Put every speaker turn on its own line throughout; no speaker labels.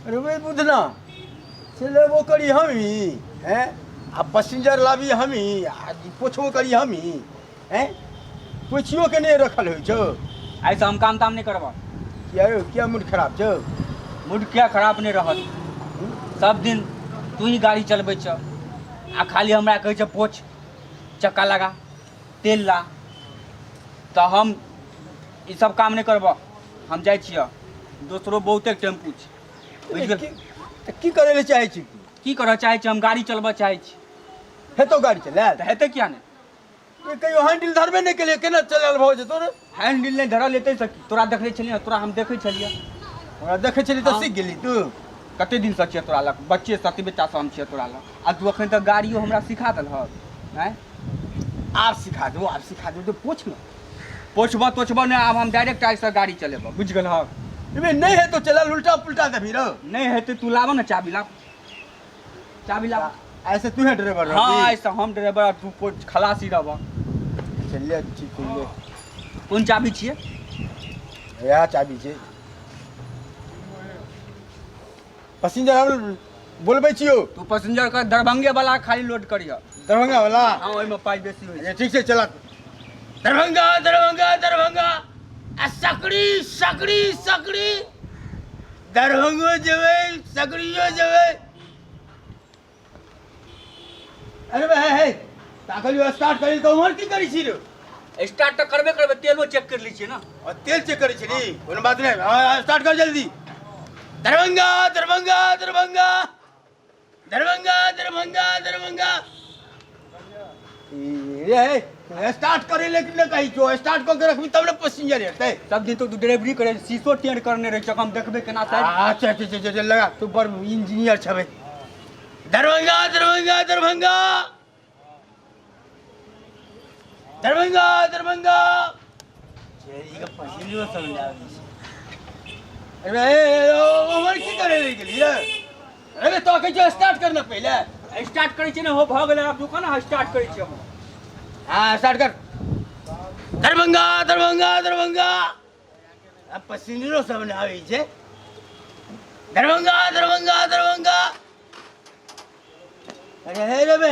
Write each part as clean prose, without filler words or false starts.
अरे भाई बुधना चले वो करी हम ही हैं आ पैसेंजर लाभी हम ही पोछो करी हम ही हैं पोछियो के नहीं रखल हो छो
ऐसा हम काम ताम नहीं करबा।
क्या मूड खराब छो
मूड क्या खराब नहीं रहत। सब दिन तू ही गाड़ी चलबै छ आ खाली हमरा कहै छ पोछ चक्का लगा तेल ला तो हम ई सब काम नहीं करबा। हम जाइ छियै दोसरो बहुते टेम्पू छै बुझि गेल।
की करे ले चाहे छी
की करऽ चाहै छी हम गाड़ी चलबऽ चाहै छी।
हेतो गाड़ी चला
तऽ हेतै किया नहि।
ये कहियो हैंडल धरबे नहीं के लिए केना चलल भौ जेतो रे।
हैंडल नहीं धरल लेतै सकी तोरा देखले छलियै तोरा हम देखै छलियै
हमरा देखे छली तो सीख गेली तू।
कते दिन से छियै तोरा लग बच्चे सती बच्चा से हम छियै तोरा लग आ तू अखन तक गाड़ियो हमरा सिखा देलहक हैं।
आप सिखा दो तो पूछ ना
पोछबऽ तोछबऽ नहीं आब हम डायरेक्ट आइसँ गाड़ी चलेबऽ बुझि गेलहक।
इमे नहीं है तो चलल उल्टा पुल्टा देबी रो।
नहीं हेतै तू लाबऽ ना चाबी ला चाबी ला।
ऐसे तू है ड्राइवर रो।
हाँ ऐसा हम ड्राइवर तू पोछ खलासी रहबऽ।
चलिए ठीक है
कोन चाबी छियै
यह चाबी छै पैसेंजर हम बोलबे छियो
तू पैसेंजर के दरभंगे वाला खाली लोड करियऽ।
दरभंगा वाला
हाँ ओहिमे पाइ बेसी होइ छै।
ठीक से चला दरभंगा दरभंगा दरभंगा आ सकड़ी सकड़ी सकड़ी दरभंगो जेबै सकड़ियो जेबै। अरे भाई है ताकलियो स्टार्ट करी तो उमर की करी छी रे।
स्टार्ट तो करबे करबे तेलो चेक कर ली छियै ना।
और तेल चेक करी छी कोनो बात नहीं। हां स्टार्ट कर जल्दी दरभंगा दरभंगा दरभंगा दरभंगा दरभंगा दरभंगा ये स्टार्ट करे लेकिन न कही जो स्टार्ट को के रखबी तब न पैसेंजर हेतै।
सब दिन तो तू डिलीवरी करे शीशो टेढ़ करने रहे छ हम देखबे केना साइड।
अच्छा अच्छा अच्छा लगा तू बड़ इंजीनियर छबे। दरभंगा दरभंगा दरभंगा दरभंगा दरभंगा चेरी का पैसेंजर सब ले आबी छै। अरे उमर की करे ले गेली रे। अरे तो के जो स्टार्ट करना पहले
स्टार्ट करे छै ने हो भ गेलै अब दुकान स्टार्ट करे छी हम।
हाँ स्टार्ट कर दरभंगा दरभंगा दरभंगा अब पैसेंजरो सब ने आवे छै। दरभंगा दरभंगा दरभंगा अरे हे रे बे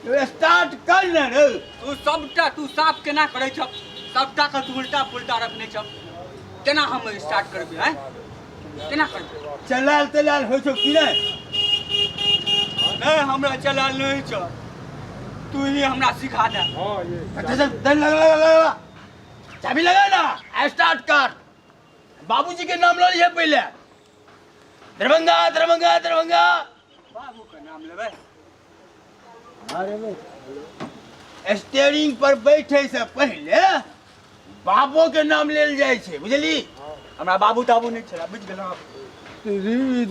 तू स्टार्ट कर ना रे।
तू सबटा तू साफ केना करे छ सबटा के तू उल्टा पुल्टा रखने छ केना हम स्टार्ट करबे हैं केना करबे।
चलाल तलाल हो छौ कि नहीं।
नहीं हमरा चलाल नहीं छ तू ही हमरा सिखा दे।
हां ये अच्छा लगा लगा लगा चाबी लगा ना स्टार्ट कर। बाबूजी के नाम लो लिए पहले दरभंगा दरभंगा दरभंगा
बाबू का नाम लेबे।
अरे भाई स्टीयरिंग पर बैठे से पहले बाबू के नाम लेल जाय छै बुझली।
हमरा बाबू ताबू नहीं छला बुझ गेलौ।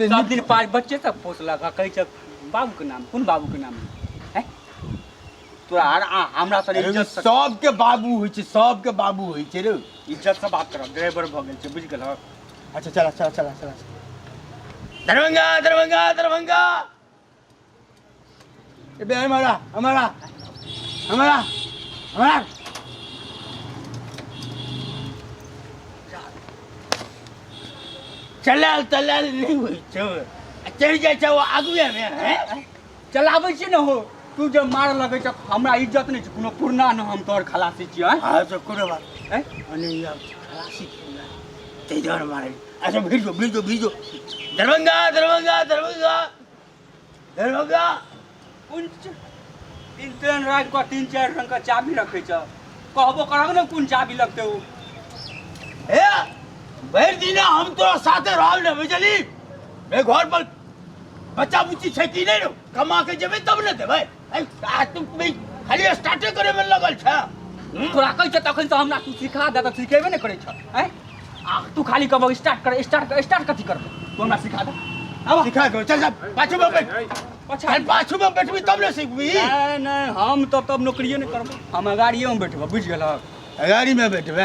सब दिन पांच बच्चे तक पोसलक कहै छ बाबू के नाम कोन बाबू के नाम है तोरा हमरा सर इज्जत
सब के बाबू होय छै सब के बाबू होय छै रे।
इज्जत से बात कर ड्राइवर भ गेल छै बुझ गेलौ।
अच्छा चला चला चला चला दरभंगा दरभंगा दरभंगा ए बे हमारा हमारा हमारा हमारा चलाल तलाल नहीं होय छौ चढ़ जाय छौ आगुए में हैं
चलाबै छी न हो तू जब मार लगे छ हमरा इज्जत नहीं छ कोनो पुरना न हम तोर खलासी छी हैं।
हां तो कोनो बात हैं अने या खलासी ते डर मारे। अच्छा भिजो भिजो भिजो दरभंगा दरभंगा दरभंगा दरभंगा
कोन तीन ट्रेन राख को तीन चार रंग का चाबी रखे छ कहबो करब न कोन चाबी लगते हो।
ए भर दिन हम तोरा साथे रहल न बुझली। मैं घर पर बच्चा बुच्ची छै कि नहीं रो कमा के जेबे तब न देबै। तुम खाली स्टार्टे करे में लगल छ।
तोरा कहै छ तखन से हमरा तू सिखा दे त सिखेबे न करै छ हैं। तू खाली कहबो स्टार्ट कर स्टार्ट कथी करबो तू हमरा सिखा दे।
अब सिखा दो चल चल पाछू में बैठ
अच्छा
पाछू में बैठबी तब न सीखबी।
नहीं नहीं हम तब नौकरिये नहीं करबो हम गाड़िए में बैठबो बुझ गेलह।
गाड़ी में बैठबे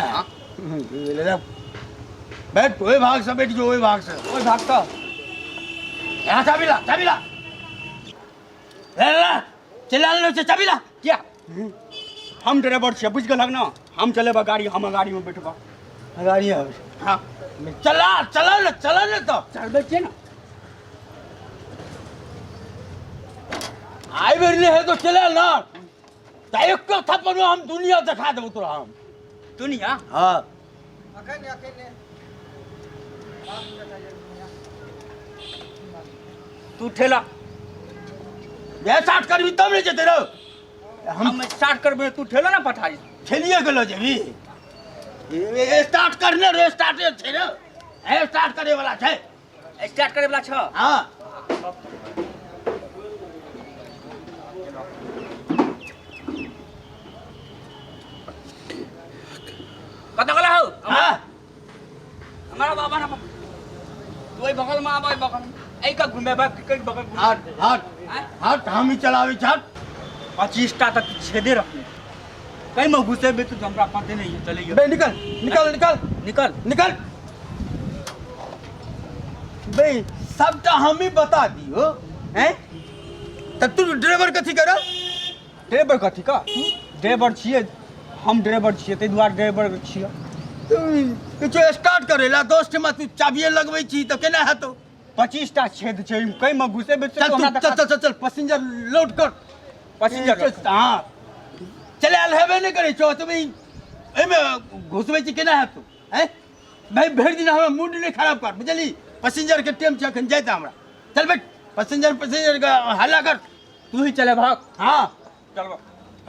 बैठ ओए भाग से बैठ जो ओए भाग से
ओए भाग तो
यहाँ चाबी ला ला चला लो चाबी ला
क्या हम ड्राइवर छियै बुझ गेलहक न हम चलेबा गाड़ी हम गाड़ी में बैठबा
गाड़ी है
हाँ
चला चला ना तो
चलबै छियै ना
आई बेर नहीं है तो चले ना तो एक को थप्पड़ में हम दुनिया दिखा देबो तोरा हम
दुनिया
हाँ
तू ठेला
ये स्टार्ट करबी तब नहीं जेते रो
हम स्टार्ट करबै तू ठेला ना पठाई
खेलिए गेलो जेबी ये स्टार्ट करने रे स्टार्ट छे रे ए स्टार्ट करे वाला छे
स्टार्ट करे वाला छ
हाँ
कत गला हो
हाँ
हमारा बाबा ना तू ए बगल में आबै बगल ए का घुमे बा कई बगल घुमे
हट हट हट हम ही चलावे छट
25 टा तक छेदे रखने कई में घुसे बे तू हमरा पते नहीं है चले
बे निकल निकल निकल
निकल
निकल बे सबटा हम ही बता दियो हैं तब तू ड्राइवर कथी कर
ड्राइवर कथी का ड्राइवर छिए हम ड्राइवर छिए ते दुआर ड्राइवर छिए
तू स्टार्ट करेला दोस्त में तू चाबिये लगबै छी तो केना हेतो
25 टा छेद छै कई में घुसे बे
चल चल पैसेंजर लोड कर
पैसेंजर
हाँ चले आल हेबे नहीं करे छो तुम एमे घुसबै छी केना हेतो हैं भाई भर दिन हमरा मूड नहीं खराब कर बुझली पैसेंजर के टाइम छै अखन जाइता हमरा चल बैठ पैसेंजर का हल्ला कर
तू ही चले भाग
हाँ
चल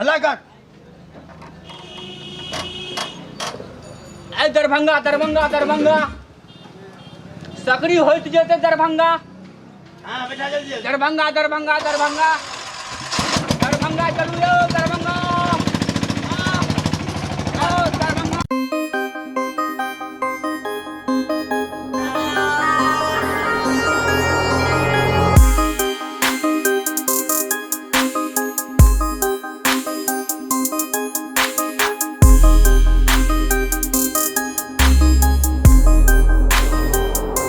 हल्ला कर
ए दरभंगा दरभंगा दरभंगा सकरी होइत जेते दरभंगा
हाँ बेटा जल्दी
दरभंगा दरभंगा दरभंगा दरभंगा चलू यो